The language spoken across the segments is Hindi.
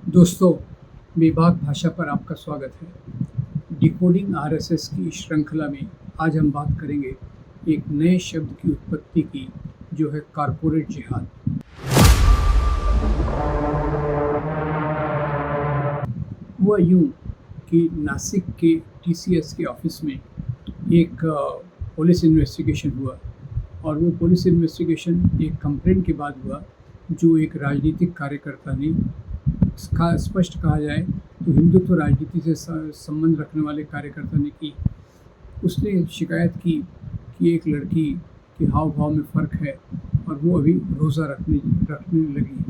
दोस्तों, बेबाक भाषा पर आपका स्वागत है। डिकोडिंग आरएसएस की इस श्रृंखला में आज हम बात करेंगे एक नए शब्द की उत्पत्ति की, जो है कॉरपोरेट जिहाद। हुआ यूं कि नासिक के टीसीएस के ऑफिस में एक पुलिस इन्वेस्टिगेशन हुआ, और वो पुलिस इन्वेस्टिगेशन एक कंप्लेंट के बाद हुआ, जो एक राजनीतिक कार्यकर्ता ने, स्पष्ट कहा जाए तो हिंदुत्व राजनीति से संबंध रखने वाले कार्यकर्ता ने की। उसने शिकायत की कि एक लड़की के हाव भाव में फ़र्क है और वो अभी रोज़ा रखने लगी है।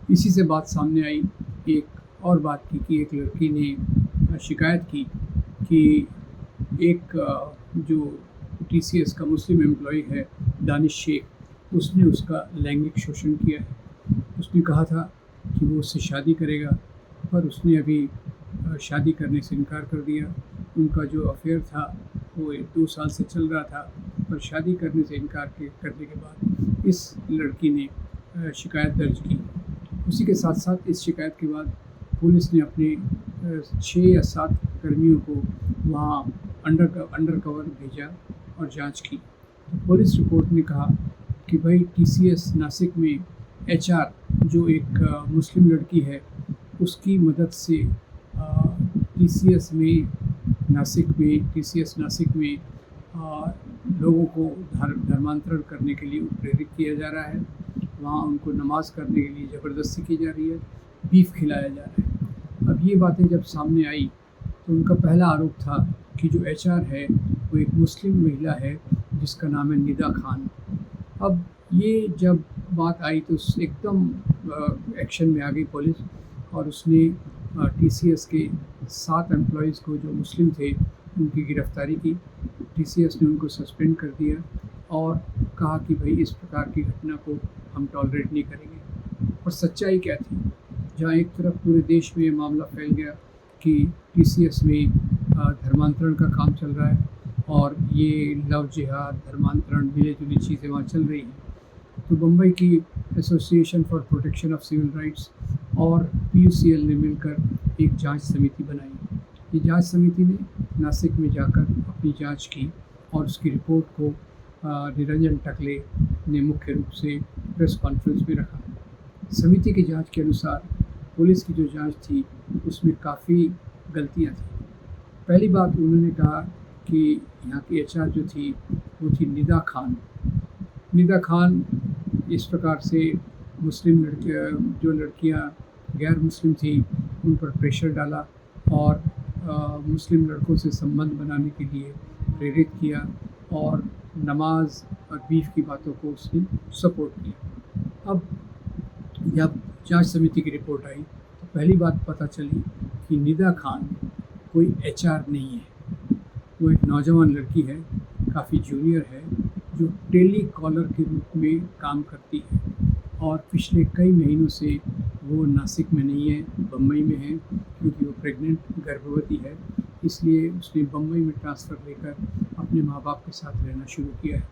इसी से बात सामने आई। एक और बात की कि एक लड़की ने शिकायत की कि एक जो टीसीएस का मुस्लिम एम्प्लॉय है, दानिश शेख, उसने उसका लैंगिक शोषण किया है। उसने कहा था कि वो उससे शादी करेगा, पर उसने अभी शादी करने से इनकार कर दिया। उनका जो अफेयर था वो 2 साल से चल रहा था, पर शादी करने से इनकार करने के बाद इस लड़की ने शिकायत दर्ज की। उसी के साथ साथ इस शिकायत के बाद पुलिस ने अपने 6 या 7 कर्मियों को वहाँ अंडर कवर भेजा और जांच की। तो पुलिस रिपोर्ट ने कहा कि भाई टीसीएस नासिक में एचआर, जो एक मुस्लिम लड़की है, उसकी मदद से टीसीएस नासिक में लोगों को धर्मांतरण करने के लिए प्रेरित किया जा रहा है। वहाँ उनको नमाज करने के लिए ज़बरदस्ती की जा रही है, बीफ खिलाया जा रहा है। अब ये बातें जब सामने आई तो उनका पहला आरोप था कि जो एचआर है वो एक मुस्लिम महिला है जिसका नाम है निदा खान। अब ये जब बात आई तो एकदम एक्शन में आ गई पुलिस, और उसने टीसीएस के 7 एम्प्लॉयज़ को जो मुस्लिम थे उनकी गिरफ्तारी की। टीसीएस ने उनको सस्पेंड कर दिया और कहा कि भाई इस प्रकार की घटना को हम टॉलरेट नहीं करेंगे। और सच्चाई क्या थी? जहाँ एक तरफ पूरे देश में ये मामला फैल गया कि टीसीएस में धर्मांतरण का काम चल रहा है और ये लव जिहाद, धर्मांतरण, मिली जुली चीज़ें वहाँ चल रही हैं, तो बम्बई की association for protection of civil rights और पीयूसीएल ने मिलकर एक जांच समिति बनाई। ये जांच समिति ने नासिक में जाकर अपनी जांच की और उसकी रिपोर्ट को निरंजन टकले ने मुख्य रूप से प्रेस कॉन्फ्रेंस में रखा। समिति की जांच के अनुसार पुलिस की जो जांच थी उसमें काफ़ी गलतियां थी। पहली बात, उन्होंने कहा कि यहाँ की एचआर जो थी वो थी निदा खान। निदा खान इस प्रकार से मुस्लिम लड़कियाँ गैर मुस्लिम थी उन पर प्रेशर डाला और मुस्लिम लड़कों से संबंध बनाने के लिए प्रेरित किया, और नमाज और बीफ की बातों को उसने सपोर्ट किया। अब जब जांच समिति की रिपोर्ट आई तो पहली बात पता चली कि निदा खान कोई एचआर नहीं है। वो एक नौजवान लड़की है, काफ़ी जूनियर है, जो टेली कॉलर के रूप में काम करती है, और पिछले कई महीनों से वो नासिक में नहीं है, बम्बई में है, क्योंकि वो प्रेग्नेंट, गर्भवती है। इसलिए उसने बम्बई में ट्रांसफ़र लेकर अपने माँ बाप के साथ रहना शुरू किया है।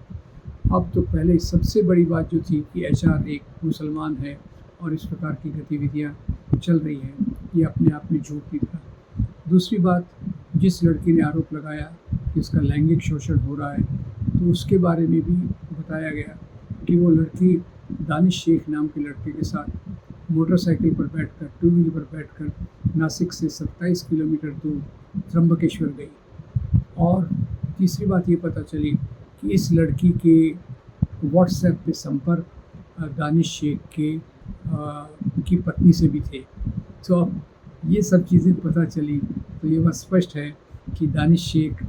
अब तो पहले सबसे बड़ी बात जो थी कि एचआर एक मुसलमान है और इस प्रकार की गतिविधियाँ चल रही हैं, ये अपने आप में झूठ नहीं था। दूसरी बात, जिस लड़की ने आरोप लगाया कि इसका लैंगिक शोषण हो रहा है, तो उसके बारे में भी बताया गया कि वो लड़की दानिश शेख नाम के लड़के के साथ मोटरसाइकिल पर बैठकर, 2 व्हीलर पर बैठकर नासिक से 27 किलोमीटर दूर त्र्यंबकेश्वर गई। और तीसरी बात ये पता चली कि इस लड़की के व्हाट्सएप पे संपर्क दानिश शेख की पत्नी से भी थे। तो अब ये सब चीज़ें पता चली तो ये बात स्पष्ट है कि दानिश शेख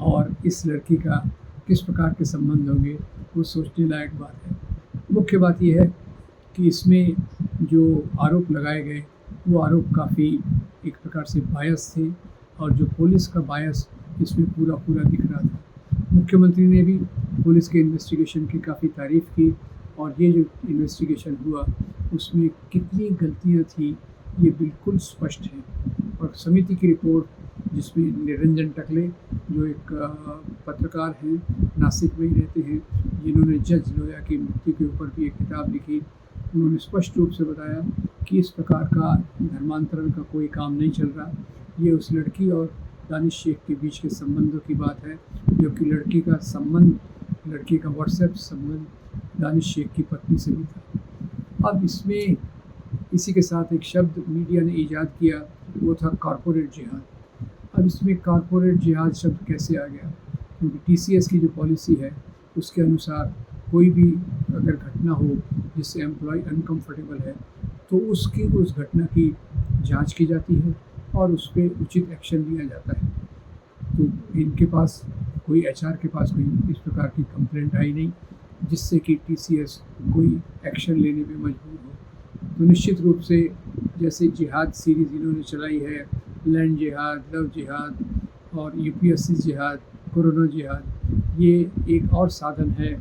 और इस लड़की का किस प्रकार के संबंध होंगे, वो सोचने लायक बात है। मुख्य बात यह है कि इसमें जो आरोप लगाए गए वो आरोप काफ़ी एक प्रकार से बायस थे, और जो पुलिस का बायस इसमें पूरा दिख रहा था। मुख्यमंत्री ने भी पुलिस के इन्वेस्टिगेशन की काफ़ी तारीफ़ की, और ये जो इन्वेस्टिगेशन हुआ उसमें कितनी गलतियां थी ये बिल्कुल स्पष्ट है। और समिति की रिपोर्ट, जिसमें निरंजन टकले, जो एक पत्रकार हैं, नासिक में ही रहते हैं, जिन्होंने जज लोया की मृत्यु के ऊपर भी एक किताब लिखी, उन्होंने स्पष्ट रूप से बताया कि इस प्रकार का धर्मांतरण का कोई काम नहीं चल रहा। ये उस लड़की और दानिश शेख के बीच के संबंधों की बात है, क्योंकि लड़की का व्हाट्सएप संबंध दानिश शेख की पत्नी से भी था। अब इसमें इसी के साथ एक शब्द मीडिया ने ईजाद किया, वो था कॉरपोरेट जिहाद। अब इसमें कॉरपोरेट जिहाद शब्द कैसे आ गया? क्योंकि TCS की जो पॉलिसी है उसके अनुसार कोई भी अगर घटना हो जिससे एम्प्लॉय अनकंफर्टेबल है तो उस घटना की जांच की जाती है और उस पर उचित एक्शन लिया जाता है। तो इनके पास कोई HR के पास कोई इस प्रकार की कंप्लेंट आई नहीं जिससे कि TCS कोई एक्शन लेने में मजबूर हो। तो निश्चित रूप से जैसे जिहाद सीरीज़ इन्होंने चलाई है, लैंड जिहाद, लव जिहाद और UPSC जिहाद, कोरोना जिहाद, ये एक और साधन है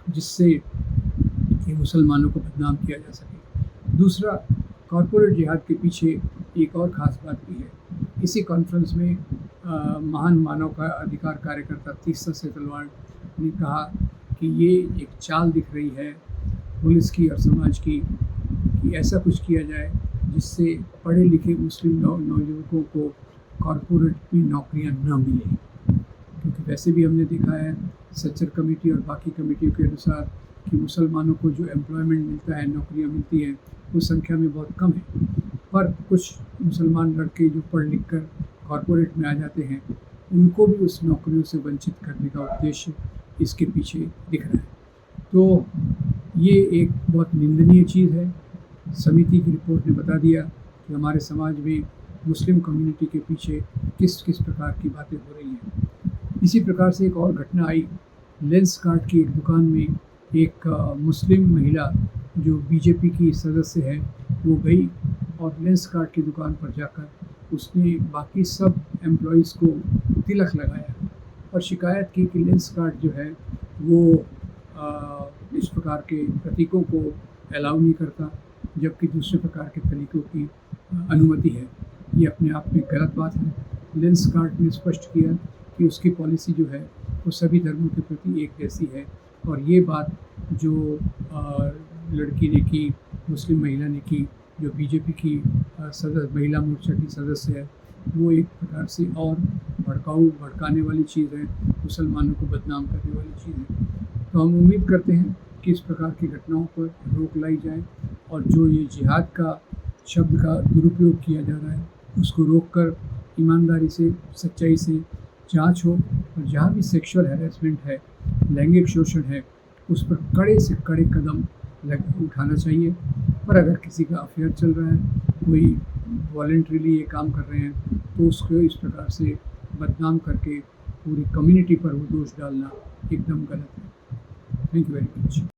जिससे कि मुसलमानों को बदनाम किया जा सके। दूसरा, कॉरपोरेट जिहाद के पीछे एक और ख़ास बात भी है। इसी कॉन्फ्रेंस में महान मानव का अधिकार कार्यकर्ता तीस्ता सेतलवाड़ ने कहा कि ये एक चाल दिख रही है पुलिस की और समाज की कि ऐसा कुछ किया जाए जिससे पढ़े लिखे मुस्लिम नौजुवकों को कॉरपोरेट में नौकरियां न मिलें। क्योंकि वैसे भी हमने देखा है सच्चर कमेटी और बाकी कमेटियों के अनुसार कि मुसलमानों को जो एम्प्लॉयमेंट मिलता है, नौकरियां मिलती हैं, वो संख्या में बहुत कम है। पर कुछ मुसलमान लड़के जो पढ़ लिख कर कॉरपोरेट में आ जाते हैं, उनको भी उस नौकरियों से वंचित करने का उद्देश्य इसके पीछे दिख रहा है। तो ये एक बहुत निंदनीय चीज़ है। समिति की रिपोर्ट ने बता दिया कि हमारे समाज में मुस्लिम कम्युनिटी के पीछे किस किस प्रकार की बातें हो रही हैं। इसी प्रकार से एक और घटना आई। लेंसकार्ट की एक दुकान में एक मुस्लिम महिला जो BJP की सदस्य है वो गई और लेंसकार्ट की दुकान पर जाकर उसने बाकी सब एम्प्लॉइज़ को तिलक लगाया और शिकायत की कि लेंसकार्ट जो है वो इस प्रकार के प्रतीकों को अलाउ नहीं करता, जबकि दूसरे प्रकार के तरीकों की अनुमति है। ये अपने आप में गलत बात है। लेंसकार्ट ने स्पष्ट किया कि उसकी पॉलिसी जो है वो सभी धर्मों के प्रति एक जैसी है और ये बात जो लड़की ने की, मुस्लिम महिला ने की, जो BJP की महिला मोर्चा की सदस्य है, वो एक प्रकार से और भड़काने वाली चीज़ है, मुसलमानों को बदनाम करने वाली चीज़ है। तो हम उम्मीद करते हैं कि इस प्रकार की घटनाओं पर रोक लाई जाए और जो ये जिहाद का शब्द का दुरुपयोग किया जा रहा है उसको रोककर ईमानदारी से, सच्चाई से जांच हो और जहाँ भी सेक्सुअल हैरेसमेंट है, लैंगिक शोषण है, उस पर कड़े से कड़े कदम उठाना चाहिए। पर अगर किसी का अफेयर चल रहा है, कोई वॉलंटरीली ये काम कर रहे हैं, तो उसको इस प्रकार से बदनाम करके पूरी कम्युनिटी पर वो दोष डालना एकदम गलत है। Thank you very much.